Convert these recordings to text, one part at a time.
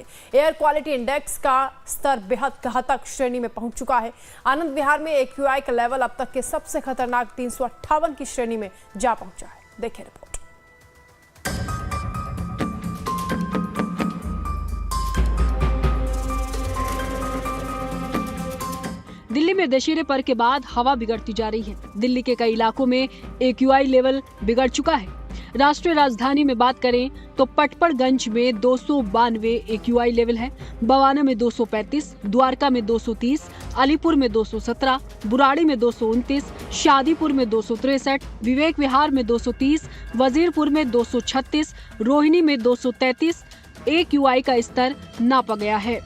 में air quality index का स्तर बेहद घातक श्रेणी में पहुंच चुका है। आनंद विहार में AQI का लेवल अब तक के सबसे खतरनाक 358 की श्रेणी में जा पहुंचा है। देखें रिपोर्ट। दिल्ली में दशहरे पर्व के बाद हवा बिगड़ती जा रही है। दिल्ली के कई इलाकों में AQI लेवल बिगड़ चुका है। राष्ट्रीय राजधानी में बात करें तो पटपड़गंज में 292 AQI लेवल है, बवाना में 235, द्वारका में 230, अलीपुर में 217, बुराड़ी में 229, शादीपुर में 263, विवेक विहार में 230, वजीरपुर में 236, रोहिणी में 233 AQI का स्तर नापा गया है।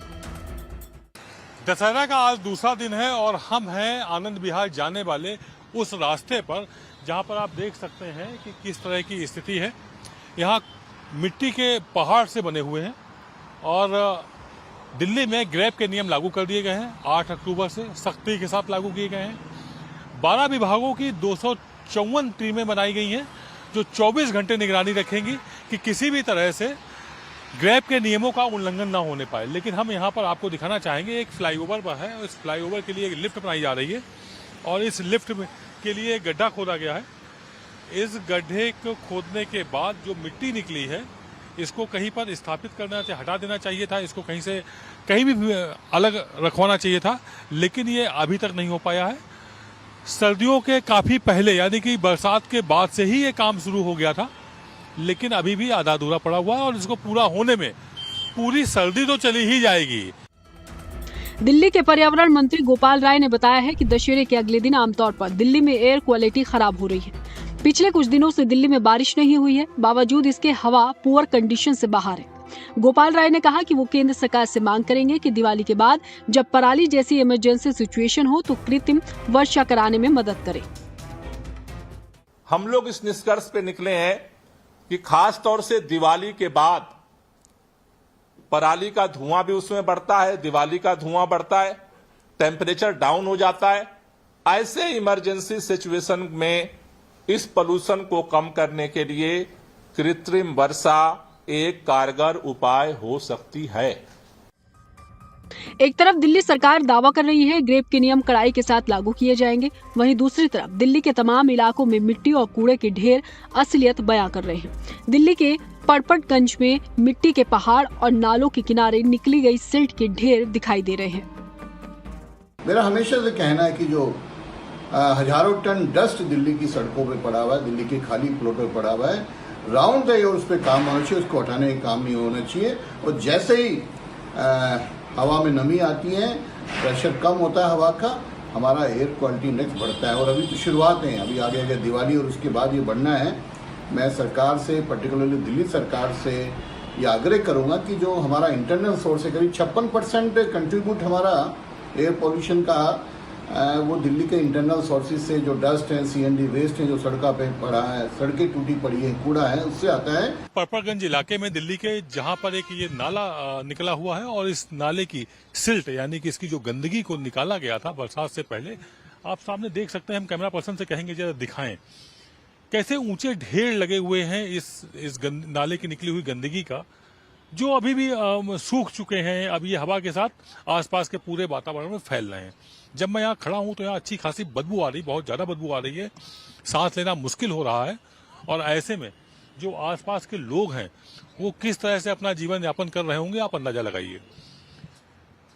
दशहरा का आज दूसरा दिन है और हम हैं आनंद विहार जाने वाले उस रास्ते पर जहां पर आप देख सकते हैं कि किस तरह की स्थिति है। यहाँ मिट्टी के पहाड़ से बने हुए हैं और दिल्ली में ग्रेप के नियम लागू कर दिए गए हैं। 8 अक्टूबर से सख्ती के साथ लागू किए गए हैं। 12 विभागों की 254 टीमें बनाई गई हैं जो 24 घंटे निगरानी रखेंगी कि किसी भी तरह से ग्रेप के नियमों का उल्लंघन ना होने पाए। लेकिन हम यहाँ पर आपको दिखाना चाहेंगे, एक फ्लाईओवर पर है और इस फ्लाईओवर के लिए एक लिफ्ट बनाई जा रही है और इस लिफ्ट के लिए एक गड्ढा खोदा गया है। इस गड्ढे को खोदने के बाद जो मिट्टी निकली है इसको कहीं पर स्थापित करना हटा देना चाहिए था, इसको कहीं भी अलग रखवाना चाहिए था, लेकिन ये अभी तक नहीं हो पाया है। सर्दियों के काफ़ी पहले यानी कि बरसात के बाद से ही ये काम शुरू हो गया था, लेकिन अभी भी आधा अधूरा पड़ा हुआ है और इसको पूरा होने में पूरी सर्दी तो चली ही जाएगी। दिल्ली के पर्यावरण मंत्री गोपाल राय ने बताया है कि दशहरे के अगले दिन आमतौर पर दिल्ली में एयर क्वालिटी खराब हो रही है। पिछले कुछ दिनों से दिल्ली में बारिश नहीं हुई है, बावजूद इसके हवा पुअर कंडीशन से बाहर है। गोपाल राय ने कहा कि वो केंद्र सरकार से मांग करेंगे कि दिवाली के बाद जब पराली जैसी इमरजेंसी सिचुएशन हो तो कृत्रिम वर्षा कराने में मदद करे। हम लोग इस निष्कर्ष पे निकले हैं कि खास तौर से दिवाली के बाद पराली का धुआं भी उसमें बढ़ता है, दिवाली का धुआं बढ़ता है, टेम्परेचर डाउन हो जाता है। ऐसे इमरजेंसी सिचुएशन में इस पोल्यूशन को कम करने के लिए कृत्रिम वर्षा एक कारगर उपाय हो सकती है। एक तरफ दिल्ली सरकार दावा कर रही है ग्रेप के नियम कड़ाई के साथ लागू किए जाएंगे, वहीं दूसरी तरफ दिल्ली के तमाम इलाकों में मिट्टी और कूड़े के ढेर असलियत बयां कर रहे हैं। दिल्ली के पटपड़गंज में मिट्टी के पहाड़ और नालों के किनारे निकली गई सिल्ट के ढेर दिखाई दे रहे हैं। मेरा हमेशा से कहना है कि जो हजारों टन डस्ट दिल्ली की सड़कों पे पड़ा हुआ है, दिल्ली के खाली प्लॉट पे पड़ा हुआ है, राउंड द ईयर उस पर काम होना चाहिए, उसको हटाने का काम नहीं होना चाहिए। और जैसे ही हवा में नमी आती है, प्रेशर कम होता है हवा का, हमारा एयर क्वालिटी इंडेक्स बढ़ता है। और अभी तो शुरुआत है, अभी आगे आगे दिवाली और उसके बाद ये बढ़ना है। मैं सरकार से, पर्टिकुलरली दिल्ली सरकार से ये आग्रह करूंगा कि जो हमारा इंटरनल सोर्स है, करीब 56% कंट्रीब्यूट हमारा एयर पोल्यूशन का वो दिल्ली के इंटरनल सोर्सेज से जो डस्ट है, CND वेस्ट है जो सड़कों पे पड़ा है, सड़कें टूटी पड़ी है, कूड़ा है, उससे आता है। पटपड़गंज इलाके में दिल्ली के जहां पर एक ये नाला निकला हुआ है और इस नाले की सिल्ट यानी कि इसकी जो गंदगी को निकाला गया था बरसात से पहले, आप सामने देख सकते हैं। हम कैमरा पर्सन से कहेंगे जरा दिखाएं कैसे ऊंचे ढेर लगे हुए हैं इस नाले की निकली हुई गंदगी का, जो अभी भी सूख चुके हैं। अब ये हवा के साथ आसपास के पूरे वातावरण में फैल रहे हैं। जब मैं यहाँ खड़ा हूँ तो यहाँ अच्छी खासी बदबू आ रही, बहुत ज्यादा बदबू आ रही है, सांस लेना मुश्किल हो रहा है। और ऐसे में जो आसपास के लोग हैं वो किस तरह से अपना जीवन यापन कर रहे होंगे, आप अंदाजा लगाइए।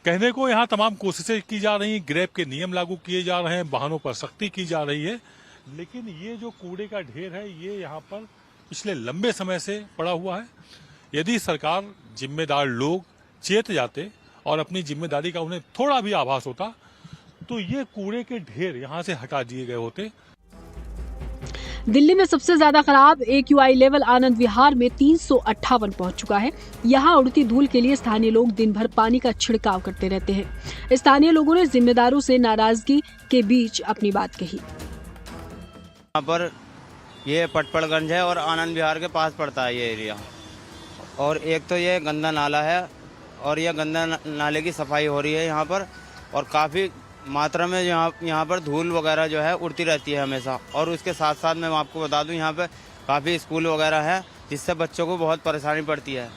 कहने को यहाँ तमाम कोशिशें की जा रही हैं, ग्रेप के नियम लागू किए जा रहे हैं, वाहनों पर सख्ती की जा रही है, लेकिन ये जो कूड़े का ढेर है ये यहाँ पर पिछले लंबे समय से पड़ा हुआ है। यदि सरकार, जिम्मेदार लोग चेत जाते और अपनी जिम्मेदारी का उन्हें थोड़ा भी आभास होता तो ये कूड़े के ढेर यहाँ से हटा दिए गए होते। दिल्ली में सबसे ज्यादा खराब AQI लेवल आनंद विहार में 358 पहुंच चुका है। यहाँ उड़ती धूल के लिए स्थानीय लोग दिन भर पानी का छिड़काव करते रहते हैं। स्थानीय लोगों ने जिम्मेदारों से नाराजगी के बीच अपनी बात कही। यहाँ पर ये पटपड़गंज है और आनंद विहार के पास पड़ता है ये एरिया, और एक तो ये गंदा नाला है और ये गंदा नाले की सफाई हो रही है यहाँ पर, और काफ़ी मात्रा में यहाँ पर धूल वगैरह जो है उड़ती रहती है हमेशा। और उसके साथ साथ मैं आपको बता दूं यहाँ पे काफ़ी स्कूल वगैरह है जिससे बच्चों को बहुत परेशानी पड़ती है।